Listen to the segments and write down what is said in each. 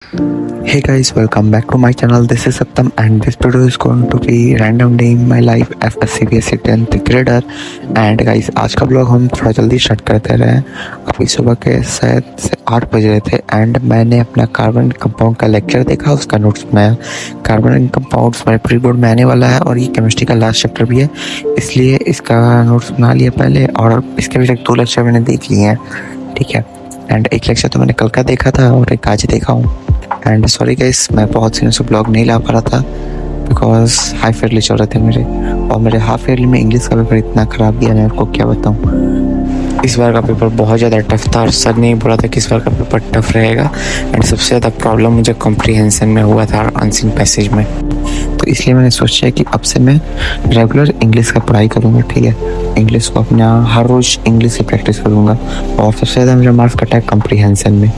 Hey guys, welcome back to my channel. This is Satyam and this video is going to be random day in my life as a CBSE 10th grader. And guys, आज का blog हम थोड़ा जल्दी start करते रहे हैं। अभी सुबह के शायद से 8 बज रहे थे एंड मैंने अपना कार्बन कंपाउंड का लेक्चर देखा, उसका नोट्स बनाया। कार्बन एंड कंपाउंड्स मेरे प्री बोर्ड में आने वाला है और ये केमिस्ट्री का लास्ट चैप्टर भी है, इसलिए इसका नोट्स बना लिया पहले और इसके भी 2 लेक्चर मैंने देख लिए हैं, ठीक है। एंड एक लेक्चर तो मैंने कल का देखा था और एक आज देखा हूँ। एंड सॉरी गाइस, मैं बहुत दिनों से ब्लॉग नहीं ला पा रहा था बिकॉज हाफ ईयरली चल रहे थे मेरे, और मेरे हाफ ईयरली में इंग्लिश का पेपर इतना ख़राब गया, मैं आपको क्या बताऊँ। इस बार का पेपर बहुत ज़्यादा टफ था और सर ने बोला था कि इस बार का पेपर टफ रहेगा। एंड सबसे ज़्यादा प्रॉब्लम मुझे कॉम्प्रीहेंशन में हुआ था, अनसीन पैसेज में। तो इसलिए मैंने सोचा कि अब से मैं रेगुलर इंग्लिश का पढ़ाई करूँगा, ठीक है। इंग्लिश को अपना हर रोज़ इंग्लिश की प्रैक्टिस करूँगा और सबसे ज़्यादा मेरा मार्क्स कटा है कॉम्प्रीहेंशन में।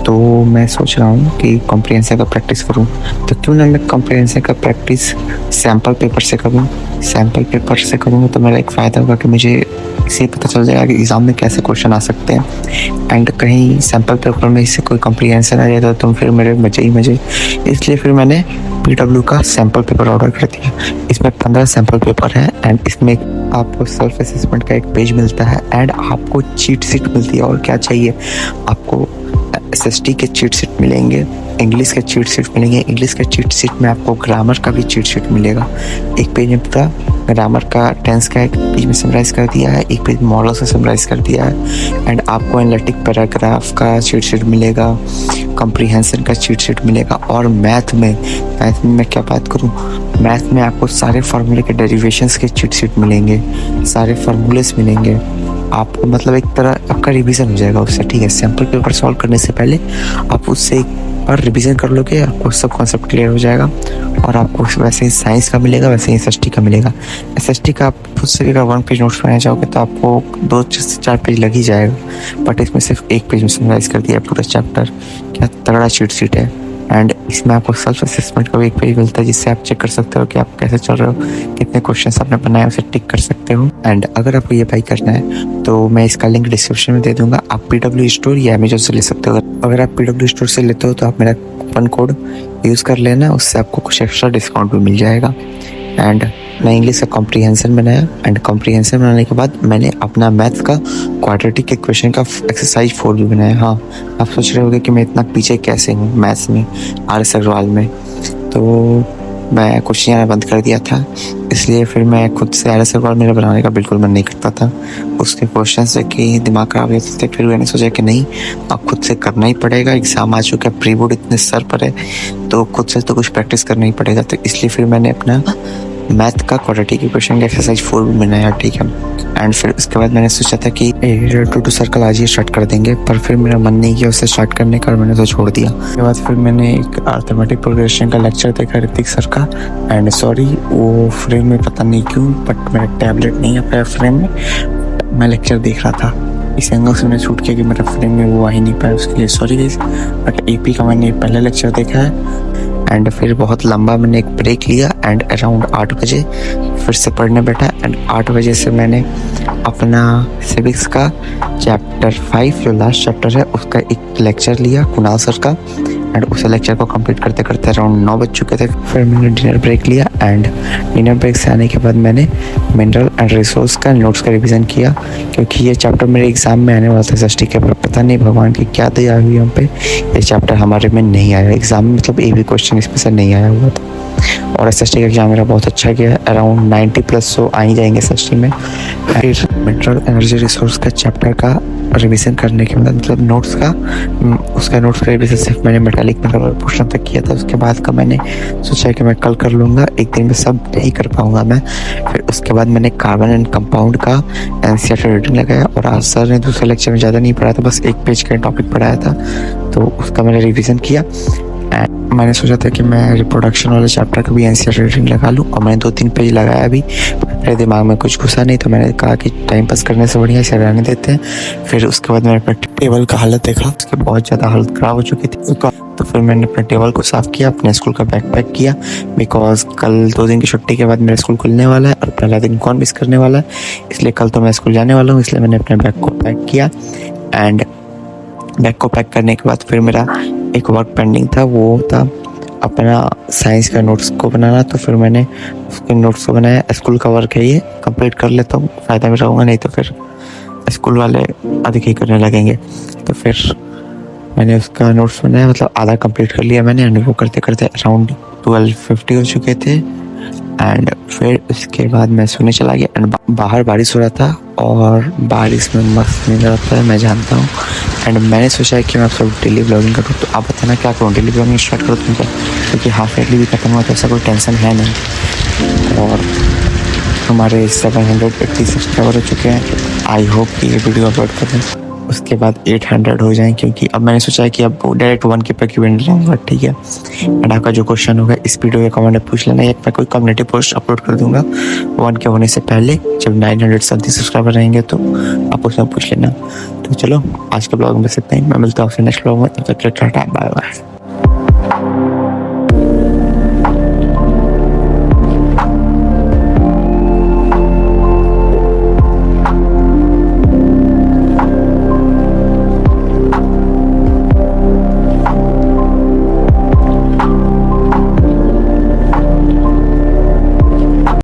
तो मैं सोच रहा हूँ कि कॉम्प्रीहेंशन का प्रैक्टिस करूँ, तो क्यों ना मैं कॉम्प्रीहेंशन का प्रैक्टिस सैम्पल पेपर से करूँ। सैम्पल पेपर से करूँगा तो मेरा एक फ़ायदा होगा कि मुझे इससे पता चल जाएगा कि एग्ज़ाम में कैसे क्वेश्चन आ सकते हैं। एंड कहीं सैम्पल पेपर में इससे कोई कॉम्प्रीहेंशन आ जाता तो फिर मेरे मजे ही मजे। इसलिए फिर मैंने PW का सैम्पल पेपर ऑर्डर कर दिया। इसमें 15 सैम्पल पेपर है एंड इसमें आपको सेल्फ असेसमेंट का एक पेज मिलता है एंड आपको चीट शीट मिलती है। और क्या चाहिए आपको, SST के चीट शीट मिलेंगे, इंग्लिश के चीट शीट मिलेंगे। इंग्लिश के चीट शीट में आपको ग्रामर का भी चीट शीट मिलेगा। एक पेज में पूरा ग्रामर का टेंस का एक पेज में समराइज कर दिया है, एक पेज मॉडल से समराइज कर दिया है। एंड आपको एनालिटिक पैराग्राफ का चीट शीट मिलेगा, कॉम्प्रीहेंशन का चीट शीट मिलेगा। और मैथ में मैं क्या बात करूं, मैथ में आपको सारे फार्मूले के डेरिवेशंस के चीट शीट मिलेंगे, सारे फार्मूलेस मिलेंगे आपको। मतलब एक तरह आपका रिवीजन हो जाएगा उससे, ठीक है। सैम्पल पेपर सॉल्व करने से पहले आप उससे एक बार रिवीजन कर लोगे, आपको सब कॉन्सेप्ट क्लियर हो जाएगा। और आपको वैसे ही साइंस का मिलेगा, वैसे ही SST का मिलेगा। SST का आप खुद से अगर 1 पेज नोट्स बनाना चाहोगे तो आपको 2 से 4 पेज लग ही जाएगा, बट इसमें सिर्फ 1 पेज में समराइज कर दिया पूरा चैप्टर। क्या तगड़ा चीट शीट है। एंड इसमें आपको सेल्फ असेसमेंट का भी एक पेज मिलता है जिससे आप चेक कर सकते हो कि आप कैसे चल रहे हो, कितने क्वेश्चंस आपने बनाए उसे टिक कर सकते हो। एंड अगर आपको ये बाई करना है तो मैं इसका लिंक डिस्क्रिप्शन में दे दूंगा। आप PW स्टोर या अमेजोन से ले सकते हो। अगर आप PW स्टोर से लेते हो तो आप मेरा कूपन कोड यूज़ कर लेना, उससे आपको कुछ एक्स्ट्रा डिस्काउंट भी मिल जाएगा। एंड मैं इंग्लिश का कॉम्प्रीहेंशन बनाया एंड कॉम्प्रीहेंशन बनाने के बाद मैंने अपना मैथ्स का क्वाड्रेटिक इक्वेशन का एक्सरसाइज 4 भी बनाया। हाँ, आप सोच रहे होंगे कि मैं इतना पीछे कैसे हूँ मैथ्स में, RS अग्रवाल में। तो मैं क्वेश्चन आना बंद कर दिया था, इसलिए फिर मैं खुद से RS अग्रवाल मेरा बनाने का बिल्कुल मन नहीं करता था। उसके क्वेश्चन से कि दिमाग खराब हो जाते थे। फिर मैंने सोचा कि नहीं, अब खुद से करना ही पड़ेगा। एग्ज़ाम आ चुका है, प्री बोर्ड इतने सर पर है तो खुद से तो कुछ प्रैक्टिस करना ही पड़ेगा। तो इसलिए फिर मैंने अपना मैथ का क्वाड्रेटिक इक्वेशन का एक्सरसाइज 4 भी बनाया, ठीक है। एंड फिर उसके बाद मैंने सोचा था कि 2 सर्कल आज ही स्टार्ट कर देंगे, पर फिर मेरा मन नहीं किया उसे स्टार्ट करने का और मैंने तो छोड़ दिया। उसके बाद फिर मैंने एक अर्थमेटिक प्रोग्रेशन का लेक्चर देखा ऋतिक सर का। एंड सॉरी, वो फ्रेम में पता नहीं क्यों बट मेरा टैबलेट नहीं आ पाया फ्रेम में, मैं लेक्चर देख रहा था। इस एंगल से मैंने शूट किया कि मेरा फ्रेम में वो आ ही नहीं पाया, उसके लिए सॉरी गाइस। बट AP का मैंने पहला लेक्चर देखा है। एंड फिर बहुत लंबा मैंने एक ब्रेक लिया एंड अराउंड 8 बजे फिर से पढ़ने बैठा। एंड 8 बजे से मैंने अपना सिविक्स का चैप्टर 5 जो लास्ट चैप्टर है उसका एक लेक्चर लिया कुणाल सर का। एंड उस लेक्चर को कंप्लीट करते करते अराउंड 9 बज चुके थे। फिर मैंने डिनर ब्रेक लिया एंड डिनर ब्रेक से आने के बाद मैंने मिनरल एंड रिसोर्स का नोट्स का रिवीजन किया, क्योंकि ये चैप्टर मेरे एग्जाम में आने वाला था SST के। पर पता नहीं भगवान की क्या दया हुई हम पे, ये चैप्टर हमारे में नहीं आया एग्जाम में, मतलब एक भी क्वेश्चन इसमें से नहीं आया हुआ था। और SST का एग्जाम मेरा बहुत अच्छा गया, अराउंड 90+ तो आ ही जाएंगे SST में। फिर मिनरल एनर्जी रिसोर्स का चैप्टर का रिवीजन करने के बाद, मतलब नोट्स का, उसका नोट्स का रिवीजन सिर्फ मैंने मेटालिक मिनरल पोर्शन तक किया था। उसके बाद का मैंने सोचा कि मैं कल कर लूँगा, एक दिन में सब नहीं कर पाऊँगा मैं। फिर उसके बाद मैंने कार्बन एंड कंपाउंड का NCERT रीडिंग लगाया। और आज सर ने दूसरे लेक्चर में ज़्यादा नहीं पढ़ाया था, बस 1 पेज का टॉपिक पढ़ाया था, तो उसका मैंने रिवीजन किया। मैंने सोचा था कि मैं रिप्रोडक्शन वाले चैप्टर का भी NCERT रीडिंग लगा लूँ, और मैंने 2-3 पेज लगाया भी। मेरे दिमाग में कुछ घुसा नहीं, तो मैंने कहा कि टाइम पास करने से बढ़िया इसे रहने देते हैं। फिर उसके बाद मैंने अपने टेबल का हालत देखा, उसकी बहुत ज़्यादा हालत ख़राब हो चुकी थी। तो फिर मैंने अपने टेबल को साफ़ किया, अपने स्कूल का बैग पैक किया, बिकॉज कल 2 दिन की छुट्टी के बाद मेरा स्कूल खुलने वाला है और पहला दिन कौन मिस करने वाला है। इसलिए कल तो मैं स्कूल जाने वाला हूँ, इसलिए मैंने अपने बैग को पैक किया। एंड बैग को पैक करने के बाद फिर मेरा एक वर्क पेंडिंग था, वो था अपना साइंस का नोट्स को बनाना। तो फिर मैंने उसके नोट्स को बनाया। स्कूल का वर्क है, ये कंप्लीट कर लेता हूँ, फ़ायदा में रहूँगा, नहीं तो फिर स्कूल वाले अधिक ही करने लगेंगे। तो फिर मैंने उसका नोट्स बनाया, मतलब आधा कंप्लीट कर लिया मैंने। एंड वो करते करते अराउंड 12:50 हो चुके थे। एंड फिर उसके बाद मैं सोने चला गया। एंड बाहर बारिश हो रहा था और बारिश में मस्त नींद आता है, मैं जानता हूँ। एंड मैंने सोचा है कि मैं सब डेली ब्लॉगिंग करूँ। तो आप बताना क्या करूँ, डेली ब्लॉगिंग स्टार्ट करूँ तुमको, क्योंकि हाफ ईयरली भी खत्म हुआ तो ऐसा कोई टेंशन है नहीं। और हमारे 780 सब्सक्राइबर हो चुके हैं। आई होप कि ये वीडियो अपलोड करें उसके बाद 800 हो जाएं, क्योंकि अब मैंने सोचा है कि अब डायरेक्ट 1K पे क्यों नहीं लाऊंगा, ठीक है। एंड आपका जो क्वेश्चन होगा इस वीडियो के कमेंट में पूछ लेना, या मैं कोई कम्युनिटी पोस्ट अपलोड कर दूंगा 1K होने से पहले, जब 970 सब्सक्राइबर रहेंगे तो आप उसमें पूछ लेना। तो चलो आज के ब्लॉग में बस इतना ही, मैं मिलता हूँ आपसे नेक्स्ट ब्लॉग में, तब तक टाटा बाय बाय।